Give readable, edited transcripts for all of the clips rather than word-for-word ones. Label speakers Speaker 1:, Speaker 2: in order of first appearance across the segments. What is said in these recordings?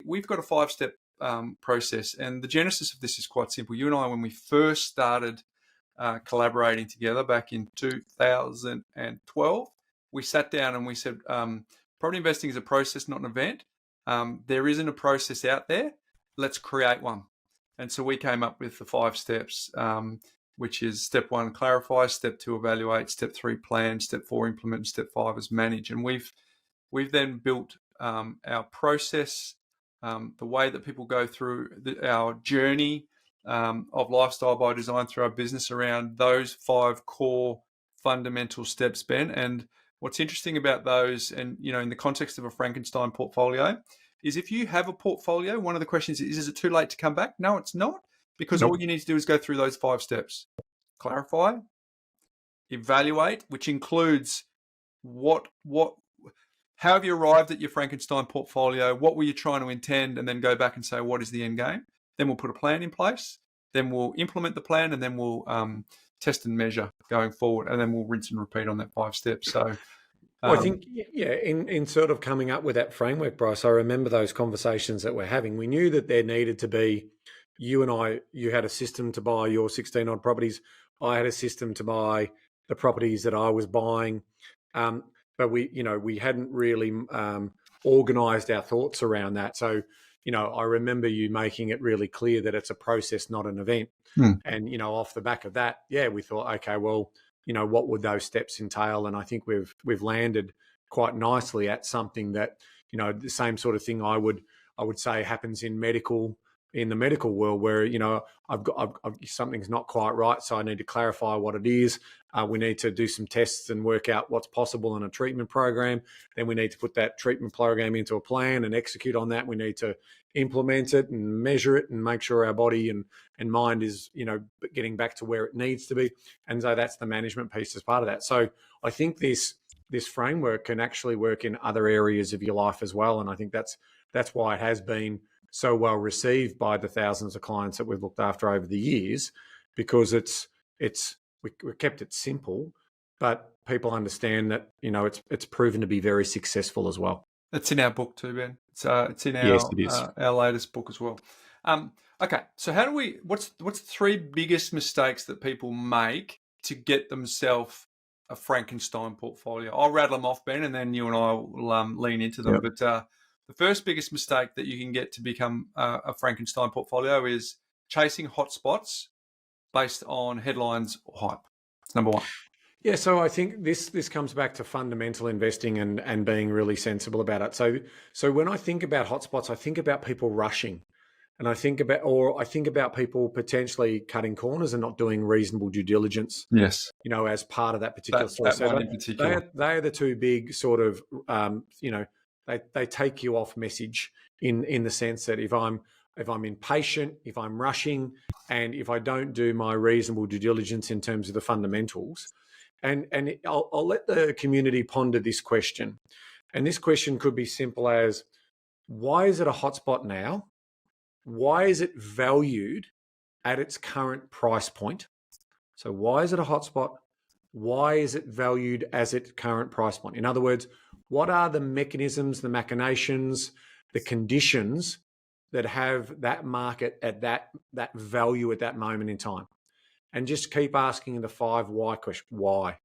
Speaker 1: we've got a 5-step process, and the genesis of this is quite simple. You and I, when we first started collaborating together back in 2012, we sat down and we said, property investing is a process, not an event. There isn't a process out there. Let's create one. And so we came up with the 5 steps, which is step 1, clarify, step 2, evaluate, step 3, plan, step 4, implement, and step 5 is manage. And we've then built our process, the way that people go through our journey of lifestyle by design through our business around those 5 core fundamental steps, Ben. And what's interesting about those, and in the context of a Frankenstein portfolio, is if you have a portfolio, one of the questions is it too late to come back? No, it's not, because all you need to do is go through those 5 steps. Clarify, evaluate, which includes how have you arrived at your Frankenstein portfolio? What were you trying to intend? And then go back and say, what is the end game? Then we'll put a plan in place. Then we'll implement the plan, and then we'll test and measure going forward. And then we'll rinse and repeat on that 5 steps. So
Speaker 2: I think, in sort of coming up with that framework, Bryce, I remember those conversations that we're having. We knew that there needed to be, you and I, you had a system to buy your 16 odd properties. I had a system to buy the properties that I was buying. But we hadn't really organised our thoughts around that. So, I remember you making it really clear that it's a process, not an event. And, off the back of that, we thought, okay, well, what would those steps entail? And I think we've landed quite nicely at something that, the same sort of thing I would say happens in the medical world, where I've something's not quite right, so I need to clarify what it is. We need to do some tests and work out what's possible in a treatment program. Then we need to put that treatment program into a plan and execute on that. We need to implement it and measure it and make sure our body and mind is getting back to where it needs to be. And so that's the management piece as part of that. So I think this framework can actually work in other areas of your life as well. And I think that's why it has been so well received by the thousands of clients that we've looked after over the years, because we kept it simple, but people understand that it's proven to be very successful as well.
Speaker 1: It's in our book too, Ben. It's in our
Speaker 2: yes, it is.
Speaker 1: Our latest book as well. Okay, so what's the 3 biggest mistakes that people make to get themselves a Frankenstein portfolio? I'll rattle them off, Ben, and then you and I will lean into them. Yep. But the first biggest mistake that you can get to become a Frankenstein portfolio is chasing hotspots based on headlines or hype. That's number 1.
Speaker 2: Yeah, so I think this comes back to fundamental investing and being really sensible about it. So when I think about hotspots, I think about people rushing, and I think about people potentially cutting corners and not doing reasonable due diligence.
Speaker 1: Yes,
Speaker 2: as part of that particular story.
Speaker 1: That one in particular.
Speaker 2: They are the 2 big sort of they take you off message in the sense that if I'm impatient, if I'm rushing, and if I don't do my reasonable due diligence in terms of the fundamentals. And I'll let the community ponder this question. And this question could be simple as, why is it a hotspot now? Why is it valued at its current price point? So why is it a hotspot? Why is it valued as its current price point? In other words, what are the mechanisms, the machinations, the conditions that have that market at that value at that moment in time? And just keep asking the 5 why question. Why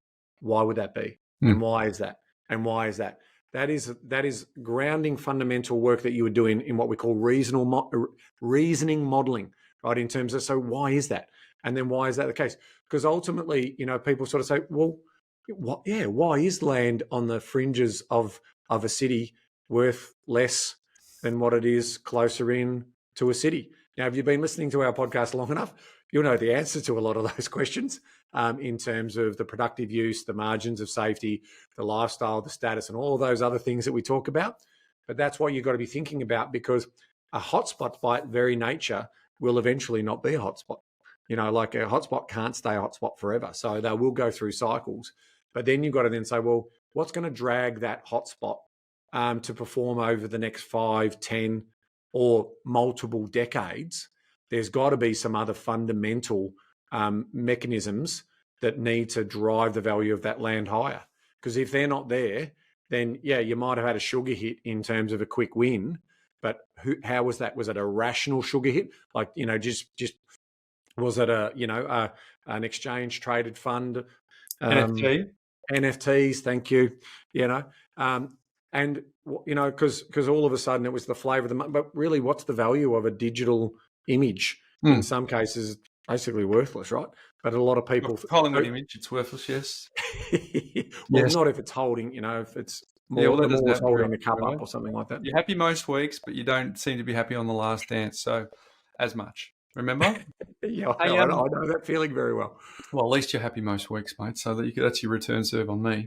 Speaker 2: would that be? And why is that? And why is that? That is grounding fundamental work that you would do in what we call reasoning modeling, right? In terms of, so why is that? And then why is that the case? Because ultimately, people sort of say, well, why is land on the fringes of a city worth less than what it is closer in to a city? Now, if you've been listening to our podcast long enough, you'll know the answer to a lot of those questions in terms of the productive use, the margins of safety, the lifestyle, the status, and all those other things that we talk about. But that's what you've got to be thinking about, because a hotspot by its very nature will eventually not be a hotspot. Like a hotspot can't stay a hotspot forever. So they will go through cycles. But then you've got to then say, well, what's going to drag that hotspot to perform over the next 5, 10, or multiple decades? There's got to be some other fundamental mechanisms that need to drive the value of that land higher. Because if they're not there, then you might have had a sugar hit in terms of a quick win, but how was that? Was it a rational sugar hit? Like, just was it an exchange traded fund? NFTs, thank you. And because all of a sudden it was the flavor of the month. But really, what's the value of a digital image? In some cases, basically worthless, right? But a lot of people,
Speaker 1: Collingwood image, it's worthless. Yes.
Speaker 2: Well, not if it's holding. If it's more, the more it's holding the cup up or something like that.
Speaker 1: You're happy most weeks, but you don't seem to be happy on the last dance. So, as much. Remember?
Speaker 2: Yeah, I know that feeling very well.
Speaker 1: Well, at least you're happy most weeks, mate. So that's your return serve on me.